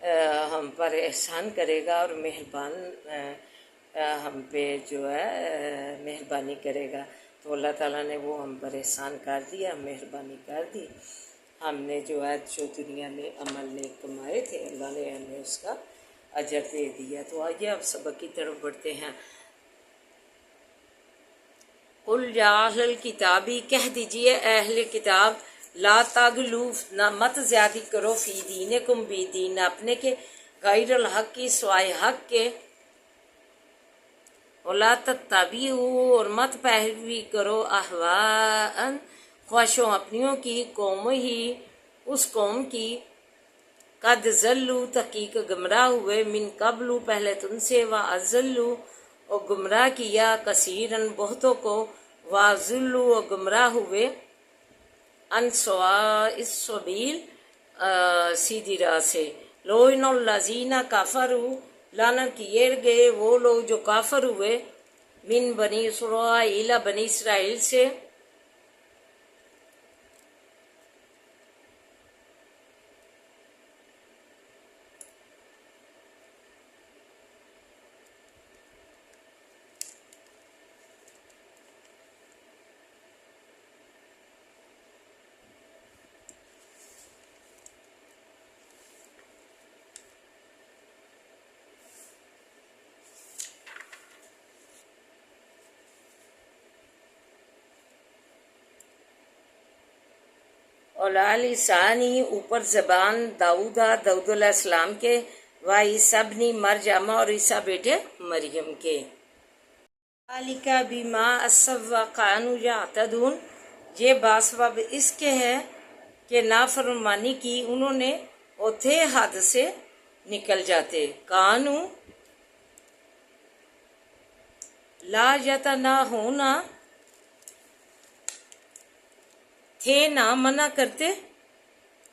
ہم پر احسان کرے گا اور مہربان ہم پہ جو ہے مہربانی کرے گا۔ تو اللہ تعالیٰ نے وہ ہم پر احسان کر دیا، مہربانی کر دی۔ ہم نے جو ہے جو دنیا میں عمل نیک کمائے تھے اللہ نے ہمیں اس کا اجر دے دیا۔ تو آئیے اب سبق کی طرف بڑھتے ہیں۔ قل یا اہل الکتابی، کہہ دیجئے اے اہل کتاب، لا تغلو، نہ مت زیادتی کرو، فی دینکم، بھی دین اپنے کے، غیر الحق کی، سوائے حق کے، ولا تتبعوا، اور مت پیروی کرو، اہواء، خواہشوں اپنیوں کی، قوم ہی، اس قوم کی، قد ضلوا، تحقیق گمراہ ہوئے، من قبل، پہلے تم سے، واضلوا، اور گمراہ کیا، کثیرن، بہتوں کو، واضلوا، اور گمراہ ہوئے، ان سواء السبیل، سیدھی راہ سے، لعن الذین کفروا، لعنت کیے گئے وہ لوگ جو کافر ہوئے، من بنی اسرائیل، بنی اسرائیل سے، اولا لسانی، اوپر زبان، داؤد علیہ السلام کے، و عیسیٰ ابن مریم، اور عیسیٰ بیٹے مریم کے، ذالک بما عصوا وکانوا یعتدون، یہ باسبب اس کے ہے کہ نافرمانی کی انہوں نے اور تھے حد سے نکل جاتے، کانو لا یتناہون، تھے نہ منع کرتے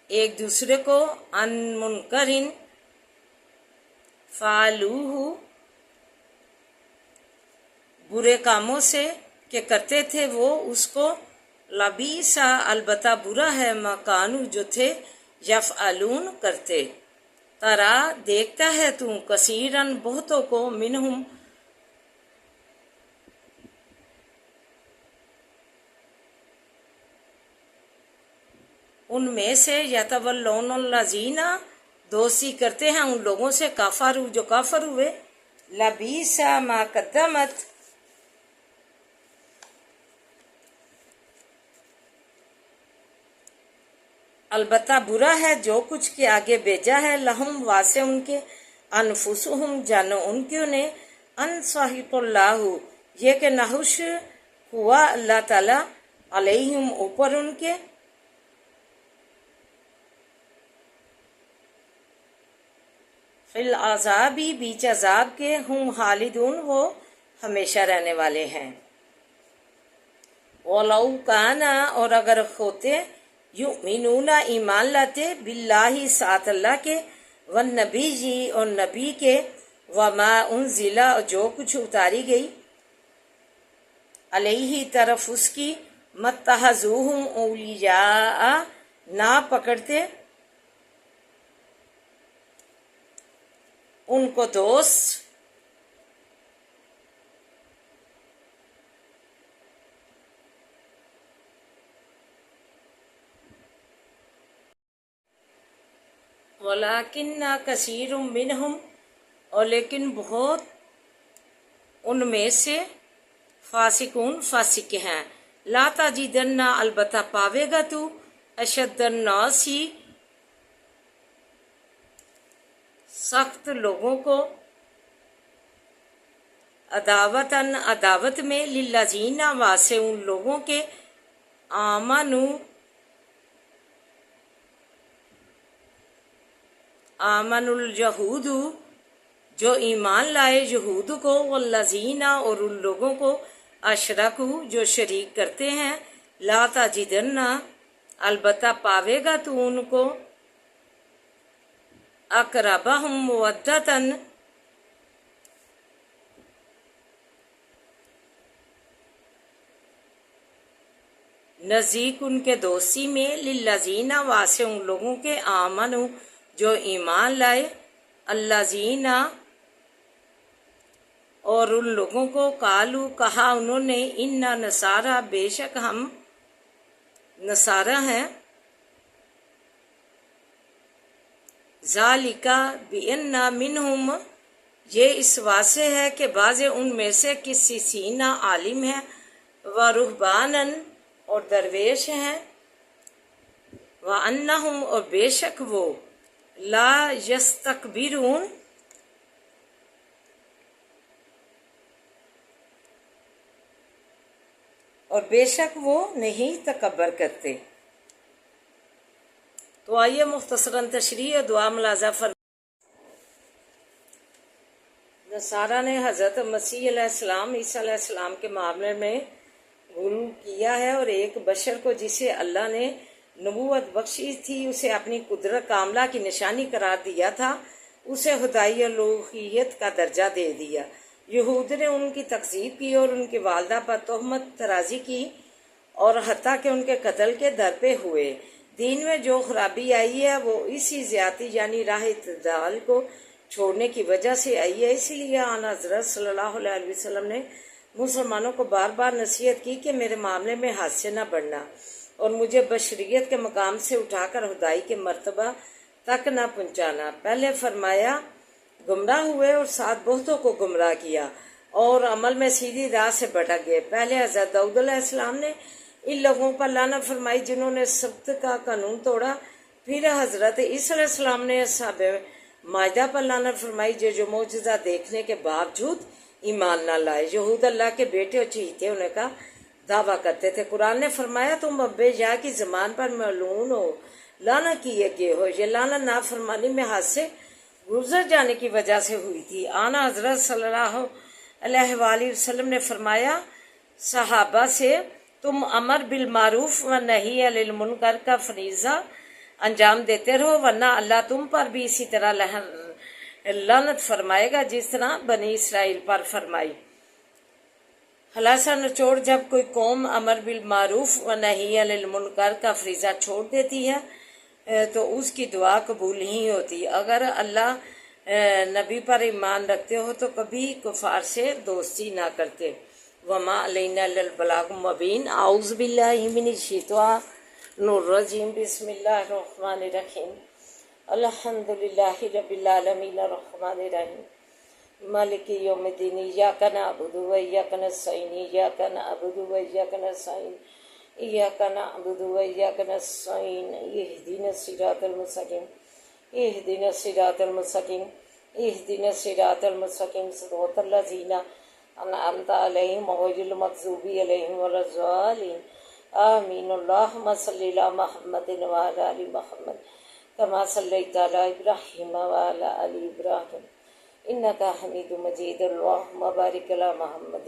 ایک دوسرے کو، ان منکرن فعلوہ، برے کاموں سے کہ کرتے تھے وہ اس کو، لبیسا، البتہ برا ہے، مکانو، جو تھے، یفعلون، کرتے، ترا، دیکھتا ہے تو، کثیرن، بہتوں کو، منہم، ان میں سے، یتولون الذین، دوستی کرتے ہیں ان لوگوں سے، کفروا، جو کافر ہوئے، لبیس ما قدمت، البتہ برا ہے جو کچھ کے آگے بھیجا ہے، لہم، واسے ان کے، انفسہم، جانو ان کیوں نے، ان سخط اللہ، یہ کہ ناخوش ہوا اللہ تعالی، علیہم، اوپر ان کے، فی العذابی، بیچ عذاب کے، ہم خالدون، وہ ہمیشہ رہنے والے ہیں، وَلَوْ كَانَ، اور اگر ہوتے، یؤمنون، ایمان لاتے، باللہ، ساتھ اللہ کے، والنبی، اور نبی کے، وما انزل، جو کچھ اتاری گئی، علیہ، طرف اس کی، متخذوہم اولیاء، نہ پکڑتے ان کو دوست، وَلَٰكِنَّ كَثِيرٌ مِّنْهُمْ، اور لیکن بہت ان میں سے، فاسقون، فاسق ہیں، لا تجدن، البتہ پاوے گا تو، اشد الناس، سخت لوگوں کو، عداوتاً، عداوت میں، للذین، واسے ان لوگوں کے، آمنو، آمن الیہود، جو ایمان لائے یہود کو، والذین، اور ان لوگوں کو، اشرکو، جو شریک کرتے ہیں، لا تجدن، البتہ پاوے گا تو ان کو، اقربہم مودتاً، نزدیک ان کے دوستی میں، للذین، واسے ان لوگوں کے، آمنو، جو ایمان لائے، الذین، اور ان لوگوں کو، قالو، کہا انہوں نے، انا نصارا، بے شک ہم نصارہ ہیں، ذالک بان منہم، یہ اس واسطے ہے کہ بعض ان میں سے کسی سینا عالم ہے، و رہبانن، اور درویش ہیں، وانہم، اور بے شک وہ، لا یستکبرون، اور بے شک وہ نہیں تکبر کرتے۔ تو آئیے مختصراً تشریح اور دعا ملاحظہ فرمائیں۔ نصارہ نے حضرت مسیح علیہ السلام، عیسیٰ علیہ السلام کے معاملے میں غلو کیا ہے، اور ایک بشر کو جسے اللہ نے نبوت بخشی تھی، اسے اپنی قدرت کاملہ کی نشانی قرار دیا تھا، اسے خدائی الوہیت کا درجہ دے دیا۔ یہود نے ان کی تکذیب کی اور ان کی والدہ پر تہمت ترازی کی، اور حتیٰ کہ ان کے قتل کے در پہ ہوئے۔ دین میں جو خرابی آئی ہے وہ اسی زیادتی یعنی راہ اعتدال کو چھوڑنے کی وجہ سے آئی ہے۔ اسی لیے آن حضرت صلی اللہ علیہ وسلم نے مسلمانوں کو بار بار نصیحت کی کہ میرے معاملے میں حد سے نہ بڑھنا، اور مجھے بشریت کے مقام سے اٹھا کر خدائی کے مرتبہ تک نہ پہنچانا۔ پہلے فرمایا گمراہ ہوئے، اور ساتھ بہتوں کو گمراہ کیا، اور عمل میں سیدھی راہ سے بھٹک گئے۔ پہلے حضرت داؤد علیہ السلام نے ان لوگوں پر لعنت فرمائی جنہوں نے سبت کا قانون توڑا۔ پھر حضرت عیسیٰ علیہ السلام نے اصحاب مائدہ پر لعنت فرمائی جو معجزہ دیکھنے کے باوجود ایمان نہ لائے، یہود اللہ کے بیٹے اور چہیتے ہونے کا دعویٰ کرتے تھے۔ قرآن نے فرمایا تم ابے یا کی زبان پر ملعون ہو، لعنت کیے گئے ہو۔ یہ لعنت نافرمانی میں حد سے گزر جانے کی وجہ سے ہوئی تھی۔ آنا حضرت صلی اللہ علیہ وآلہ وسلم نے فرمایا صحابہ سے تم امر بالمعروف و نہی عن المنکر کا فریضہ انجام دیتے رہو، ورنہ اللہ تم پر بھی اسی طرح لعنت فرمائے گا جس طرح بنی اسرائیل پر فرمائی۔ خلاصہ نچوڑ، جب کوئی قوم امر بالمعروف و نہی عن المنکر کا فریضہ چھوڑ دیتی ہے تو اس کی دعا قبول نہیں ہوتی۔ اگر اللہ نبی پر ایمان رکھتے ہو تو کبھی کفار سے دوستی نہ کرتے۔ وما علینا الا البلاغ المبین۔ اعوذ باللہ من الشیطان الرجیم، بسم اللہ الرحمن الرحیم، الحمد للہ رب العالمین الرحمن الرحیم مالک یوم الدین، ایاک نعبد و ایاک نستعین، ایاک نعبد و ایاک نستعین، ایاک نعبد و ایاک نستعین، اہدنا الصراط المستقیم، اہدنا الصراط المستقیم، اہدنا الصراط المستقیم، صراط الذین انعمت علیہم غیر المغضوب علیہم ولا الضالین، آمین۔ اللہم صلی علی محمد وعلی آل محمد کما صلیت علی ابراہیم وعلی آل ابراہیم انکا حمید مجید۔ اللہم بارک علی محمد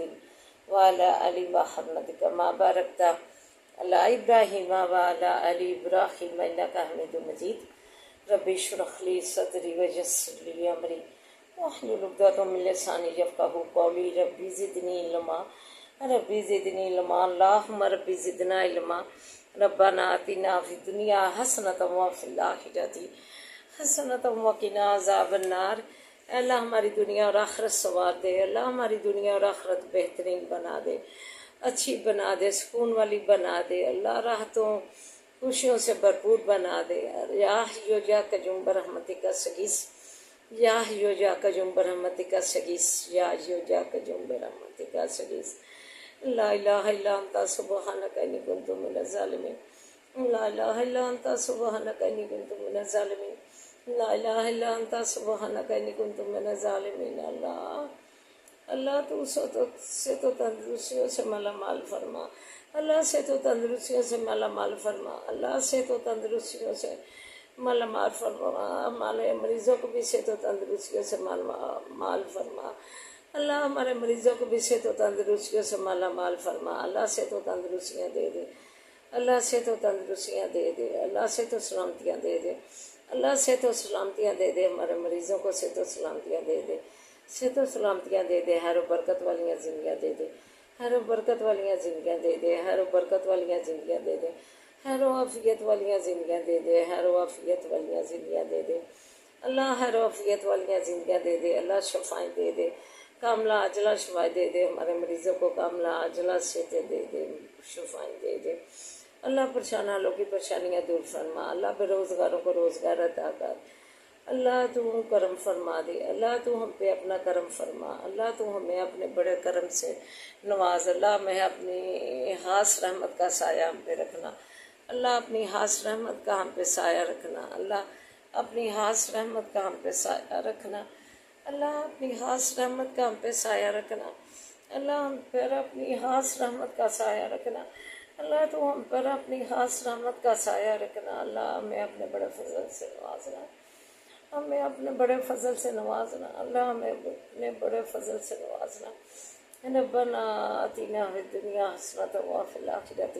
وعلی آل محمد کما بارکت علی ابراہیم وعلی آل ابراہیم انکا حمید مجید۔ رب اشرح لی صدری ویسر لی امری واحلل عقدۃ من لسانی یفقہوا قولی۔ رب زدنی علما، رب زدنی علما، اللہم رب زدنا علما۔ ربنا آتنا فی الدنیا حسنۃ وفی الآخرۃ حسنۃ وقنا عذاب النار۔ اے اللہ ہماری دنیا اور آخرت سنوار دے، اللہ ہماری دنیا اور آخرت بہترین بنا دے، اچھی بنا دے، سکون والی بنا دے، اللہ راحتوں خوشیوں سے بھرپور بنا دے۔ یا حیو یا قیوم برحمتک استغیث، یا حیو یا قیوم برحمتک استغیث، یا حیو یا قیوم برحمتک استغیث۔ لا الہ الا انت سبحانک انی کنت من الظالمین، لا الہ الا انت سبحانک انی کنت من الظالمین، لا الہ الا انت سبحانک انی کنت من الظالمین۔ اللہ تو سے تو تندرستیوں سے مالا مال فرما، اللہ سے تو تندرستیوں سے مالا مال فرما، اللہ سے تو تندرستیوں سے مالا مال فرما، ہمارے مریضوں کو بھی صحت و تندرستیوں سے مال فرما، اللہ ہمارے مریضوں کو بھی صحت و تندرستیوں سے مالا مال فرما، اللہ صحت و تندرستیاں دے دے، اللہ صحت و تندرستیاں دے دے، اللہ صحت و سلامتیاں دے دے، اللہ صحت و سلامتیاں دے دے، ہمارے مریضوں کو صحت و سلامتیاں دے دے، صحت و سلامتیاں دے دے، ہر برکت والیاں زندگیاں دے دے، ہر برکت والیاں زندگیاں دے دے، ہر برکت والیاں زندگیاں دے دے، خیر و عافیت والیاں زندگیاں دے دے، خیر و عافیت والیاں زندگیاں دے دے اللہ، خیر و عافیت والیاں زندگیاں دے دے اللہ، شفائیں دے دے، کاملہ عاجلہ شفائیں دے دے، ہمارے مریضوں کو کاملہ عاجلہ صحتیں دے دے، شفائیں دے دے اللہ، پریشان حالوں کی پریشانیاں دور فرما اللہ، بے روزگاروں کو روزگار عطا کر اللہ، تو کرم فرما دے اللہ، تو ہم پہ اپنا کرم فرما اللہ، تو ہمیں اپنے بڑے کرم سے نواز اللہ، ہمیں اپنی خاص رحمت کا سایہ ہم پہ رکھنا اللہ، اپنی خاص رحمت کا ہم پہ سایہ رکھنا اللہ، اپنی خاص رحمت کا ہم پہ سایہ رکھنا اللہ، اپنی خاص رحمت کا ہم پہ سایہ رکھنا اللہ، ہم پر اپنی خاص رحمت کا سایہ رکھنا اللہ، تو ہم پر اپنی خاص رحمت کا سایہ رکھنا اللہ، ہمیں اپنے بڑے فضل سے نوازنا، ہمیں اپنے بڑے فضل سے نوازنا اللہ، ہمیں اپنے بڑے فضل سے نوازنا ربنا آتنا فی الدنیا حسنۃ وفی الآخرۃ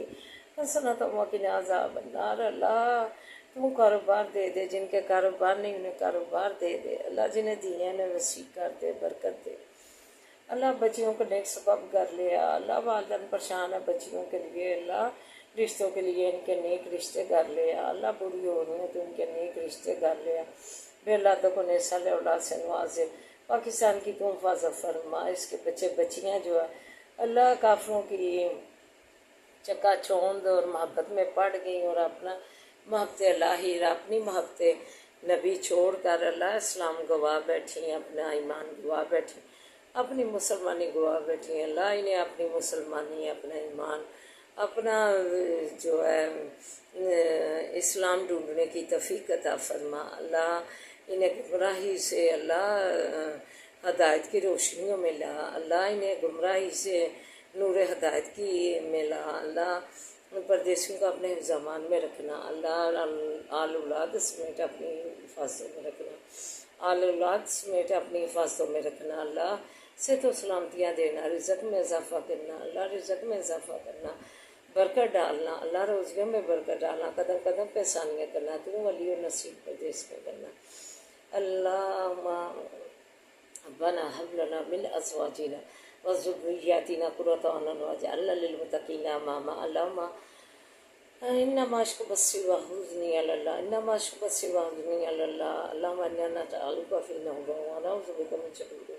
حسنۃ وقنا عذاب النار اللہ، تو کاروبار دے دے، جن کے کاروبار نہیں انہیں کاروبار دے دے اللہ، جنہیں دیے انہیں وسیع کر دے، برکت دے اللہ، بچیوں کو نیک سبب کر لیا اللہ، والدین پریشان ہے بچیوں کے لیے اللہ، رشتوں کے لیے ان کے نیک رشتے کر لیا اللہ، بری ہو رہی ہیں تو ان کے نیک رشتے کر لیا، بے اولادوں کو نیک صالح اولاد سے نوازے، پاکستان کی تم حفاظت فرما، اس کے بچے بچیاں جو ہے اللہ کافروں کی چکا چوند اور محبت میں پڑ گئی اور اپنا محبت الہی اپنی محبت نبی چھوڑ کر اللہ اسلام گوا بیٹھی ہیں، اپنا ایمان گوا بیٹھی، اپنی مسلمانی گوا بیٹھی ہیں اللہ، انہیں اپنی مسلمانی، اپنا ایمان، اپنا جو ہے اسلام ڈھونڈنے کی توفیق عطا فرما اللہ، انہیں گمراہی سے اللہ ہدایت کی روشنیوں میں لا اللہ، انہیں گمراہی سے نور ہدایت کی میں لا اللہ، پردیسیوں کو اپنے زمان میں رکھنا اللہ، آل اولاد سمیت اپنی حفاظتوں میں رکھنا، آل اولاد سمیت اپنی حفاظتوں میں رکھنا اللہ، صحت و سلامتیاں دینا، رزق میں اضافہ کرنا اللہ، رزق میں اضافہ کرنا، برکت ڈالنا اللہ، روزیوں میں برکت ڈالنا، قدم قدم پہ آسانیاں کرنا، تو ولی و نصیب پردیس میں کرنا اللہ، ربنا هب لنا من ازواجنا وذرياتنا قرة اعين واجعلنا للمتقين اماما اللهم انما اشكو بثي وحزني على الله، انما اشكو بثي وحزني على الله، اللهم انا نجعلك في نحور ونعوذ بك من شرور،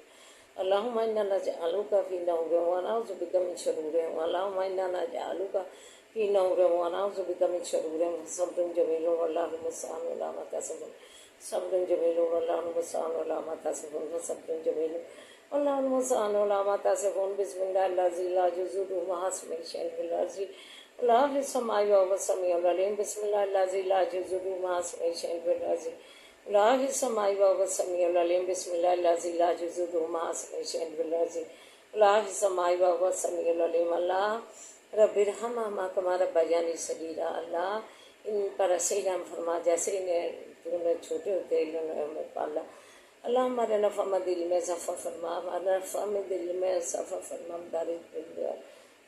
اللهم انا نجعلك في نحور ونعوذ بك من شرور، اللهم انا نجعلك في نحور ونعوذ بك من شرور، صبر جميل والله المستعان على ما تصفون، صبر جميل والله المستعان على ما تصفون، صبر جميل والله المستعان على ما تصفون، بسم الله الذي لا يضر مع اسمه شيء في الارض ولا في السماء وهو السميع العليم، بسم الله الذي لا يضر مع اسمه شيء في الارض ولا في السماء وهو السميع العليم، بسم الله الذي لا يضر مع اسمه شيء في الارض ولا في السماء وهو السميع العليم اللہ، رب ارحمہما کما ربیانی صغیرا اللہ، ان پر ایسے ہی رحم فرما جیسے انہیں تو نے چھوٹے ہوتے انہوں نے ہمیں پالا اللہ، ہمارے نفع میں دل میں اضافہ فرما، ہمارے نفع میں دل میں اضافہ فرما، دارج پہ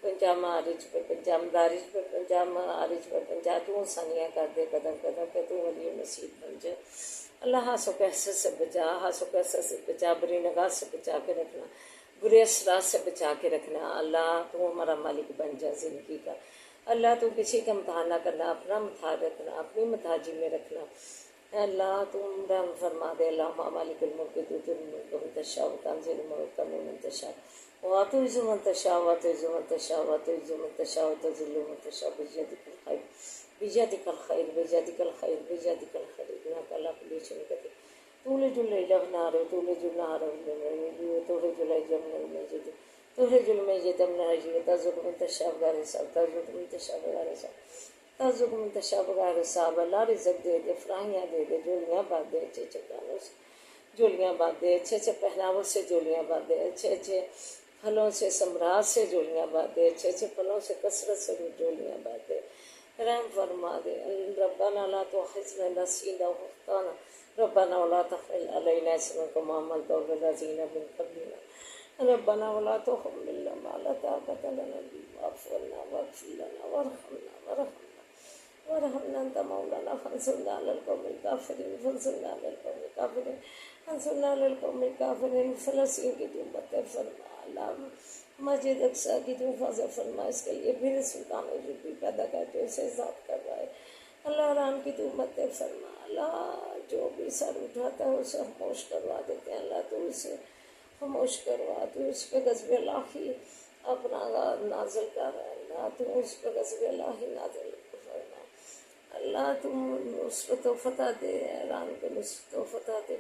پنجام عارج پہ پنجام دارج پہ پنجام عارج پہ پنجا، تو آسانیاں کر دے قدم قدم پہ، تو ولی نصیب بن جائے اللہ، ہنس و کیسے سے بچا، ہنس و کیسے سے بچا، بری نگاہ سے بچا کے رکھنا، برے اثرات سے بچا کے رکھنا اللہ، تو ہمارا مالک بن جائے زندگی کا اللہ، تو کسی کا امتحان نہ کرنا، اپنا امتحان رکھنا، اپنی متاجی میں رکھنا اللہ، تم رحم فرما دے اللہ، مالک الملک تؤتی الملک من تشاء وتنزع الملک ممن تشاء وتعز من تشاء وتعز من تشاء وتعز من تشاء وتذل من تشاء بيدك الخير بيدك الخير بيدك الخير بيدك الخير إنك على كل شيء قدير، تولج الليل في النهار وتولج النهار في الليل وتخرج الحي من الميت تخرج الميت من الحي وترزق من تشاء بغير حساب ترزق من تشاء بغير حساب ترزق من تشاء بغیر حساب اللہ، رزق دے دے، فراہیاں دے دے، جولیاں باندھ دے، اچھے اچھے گانوں سے جولیاں باندھ دے، اچھے اچھے پہناووں سے جولیاں باندھ دے، اچھے اچھے پھلوں سے ثمرات سے جولیاں باندھ دے، اچھے اچھے پھلوں سے کثرت سے جولیاں باندھ دے، رحم فرما دے ربنا لا تؤاخذنا إن نسينا أو أخطأنا ربنا ولا تحمل علينا إصرا كما حملته على الذين من قبلنا ربنا ولا تحملنا ما لا طاقة لنا به واعف عنا واغفر لنا وارحمنا أنت مولانا فانصرنا على القوم الكافرين فانصرنا على القوم الكافرين فلسطین کی جو مت فرما اللہ، مسجد اقصی کی تو حفاظت فرما، اس کے لیے میرے سلطان جو بھی پیدا کر جو اسے ذات کر رہا ہے اللہ رام کی تو مت فرما، اللہ جو بھی سر اٹھاتا ہے اسے خاموش کروا دیتے ہیں، اللہ تو اسے خاموش کروا، تو اس پہ غضب الہی اپنا نازل کر رہا ہے، اللہ تو اس پہ غضب الہی نازل فرما، اللہ تم نصرت و فتح دے، ایران کو نصرت و فتح دے،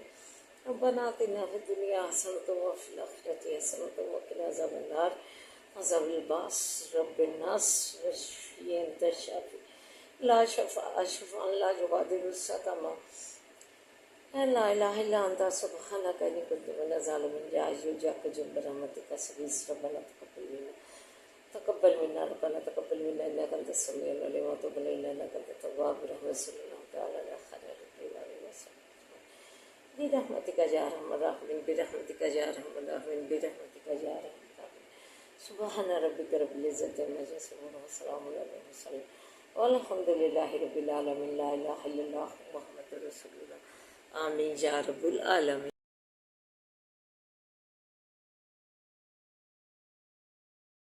ربنا آتنا فی الدنیا حسنۃ وفی الآخرۃ حسنۃ وقنا عذاب النار، عذاب الباس، رب الناس واشفی انت الشافی لا شفاء شفاء لا یغادر السقم، لا الہ الا انت سبحانک انی کنت من الظالمین، یا حی یا قیوم برحمتک استغیث، ربنا تقبل منا ربنا تقبل منا انک انت السمیع العلیم وتب علینا انک انت التواب الرحیم، صلی اللہ تعالی علی خیر خلقہ وسلم برحمتک یا ارحم الراحمین، برحمتک یا ارحم الراحمین، برحمتک یا ارحم الراحمین، سبحان ربک رب العزۃ عما یصفون وسلام علی المرسلین والحمد للہ رب العالمین، لا الہ الا اللہ محمد رسول اللہ، آمین یا رب العالمین۔